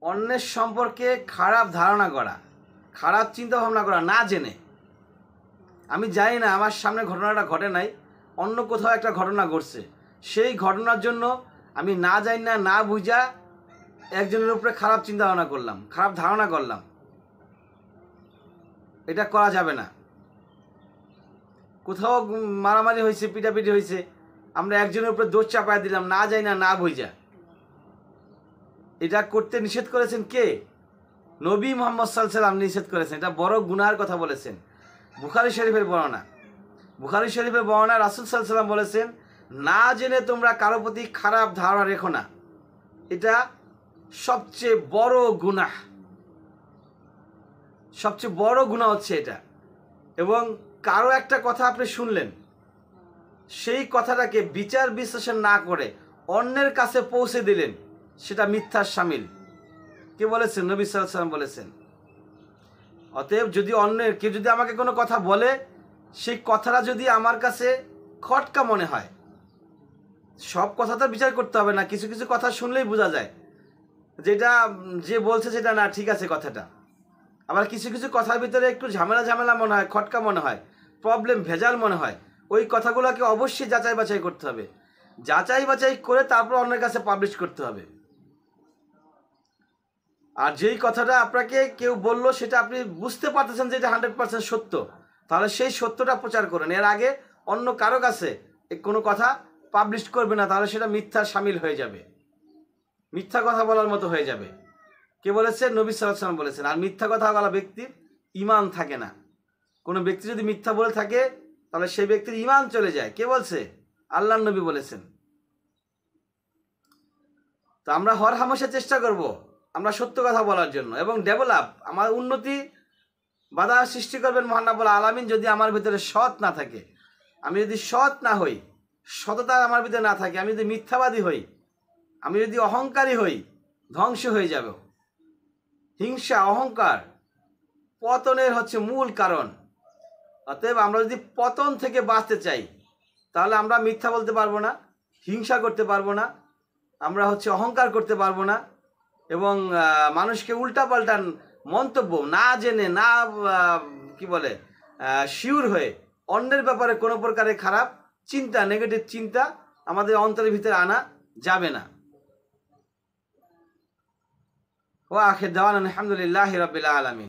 অন্যের সম্পর্কে খারাপ ধারণা করা, খারাপ চিন্তা ভাবনা করা না জেনে। আমি জানি না, আমার সামনে ঘটনাটা ঘটে নাই, অন্য কোথাও একটা ঘটনা ঘটছে, সেই ঘটনার জন্য আমি না জানি না না বুঝা একজনের উপরে খারাপ চিন্তা ভাবনা করলাম, খারাপ ধারণা করলাম। এটা করা যাবে না। কোথাও মারামারি হয়েছে, পিটাপিটি হয়েছে, আমরা একজনের উপরে দোষ চাপায় দিলাম না জানি না না বুঝা। এটা করতে নিষেধ করেছেন কে? নবী মুহাম্মদ সাল্লাল্লাহু আলাইহি ওয়াসাল্লাম নিষেধ করেছেন। এটা বড় গুনাহের কথা বলেছেন। বুখারী শরীফের বর্ণনা, বুখারী শরীফের বর্ণনা, রাসূল সাল্লাল্লাহু আলাইহি ওয়াসাল্লাম বলেছেন, না জেনে তোমরা কারো প্রতি খারাপ ধারণা রেখো না। এটা সবচেয়ে বড় গুনাহ, সবচেয়ে বড় গুনাহ হচ্ছে এটা। এবং কারো একটা কথা আপনি শুনলেন, সেই কথাটাকে বিচার বিশ্লেষণ না করে অন্যের কাছে পৌঁছে দিলেন, সেটা মিথ্যার শামিল। কে বলেছেন? নবী সাল্লাল্লাহু আলাইহি ওয়াসাল্লাম বলেছেন। অতএব যদি অন্যের কেউ যদি আমাকে কোনো কথা বলে, সেই কথাটা যদি আমার কাছে খটকা মনে হয়, সব কথা তো বিচার করতে হবে না, কিছু কিছু কথা শুনলেই বোঝা যায় যেটা যে বলছে সেটা না ঠিক আছে কথাটা। আবার কিছু কিছু কথার ভিতরে একটু ঝামেলা ঝামেলা মনে হয়, খটকা মনে হয়, প্রবলেম ভেজাল মনে হয়, ওই কথাগুলোকে অবশ্যই যাচাই বাছাই করতে হবে। যাচাই বাছাই করে তারপর অন্যের কাছে পাবলিশ করতে হবে। আর যেই কথাটা আপনাকে কেউ বললো সেটা আপনি বুঝতে পারতেছেন যে এটা 100% সত্য, তাহলে সেই সত্যটা প্রচার করেন। এর আগে অন্য কারো কাছে কোনো কথা পাবলিশ করবে না, তাহলে সেটা মিথ্যার শামিল হয়ে যাবে, মিথ্যা কথা বলার মতো হয়ে যাবে। কে বলেছেন? নবী সাল্লাল্লাহু আলাইহি ওয়াসাল্লাম বলেছেন। আর মিথ্যা কথা বলা ব্যক্তির ঈমান থাকে না। কোনো ব্যক্তি যদি মিথ্যা বলে থাকে তাহলে সেই ব্যক্তির ঈমান চলে যায়। কে বলছে? আল্লাহর নবী বলেছেন। তো আমরা হর হামেশা চেষ্টা করব আমরা সত্য কথা বলার জন্য এবং ডেভেলপ, আমার উন্নতি বাধা সৃষ্টি করবেন মহান রব্বুল আলামিন যদি আমার ভিতরে সৎ না থাকে। আমি যদি সৎ না হই, সততা আমার ভিতরে না থাকে, আমি যদি মিথ্যাবাদী হই, আমি যদি অহংকারী হই, ধ্বংস হয়ে যাব। হিংসা, অহংকার পতনের হচ্ছে মূল কারণ। অতএব আমরা যদি পতন থেকে বাঁচতে চাই, তাহলে আমরা মিথ্যা বলতে পারবো না, হিংসা করতে পারবো না, আমরা হচ্ছে অহংকার করতে পারবো না, এবং মানুষকে উল্টাপাল্টা মন্তব্য না জেনে না কি বলে শিওর হয়ে অন্যের ব্যাপারে কোনো প্রকারের খারাপ চিন্তা, নেগেটিভ চিন্তা আমাদের অন্তরের ভিতরে আনা যাবে না। ওয়া আখির দাওয়ানা আলহামদুলিল্লাহি রাব্বিল আলামিন।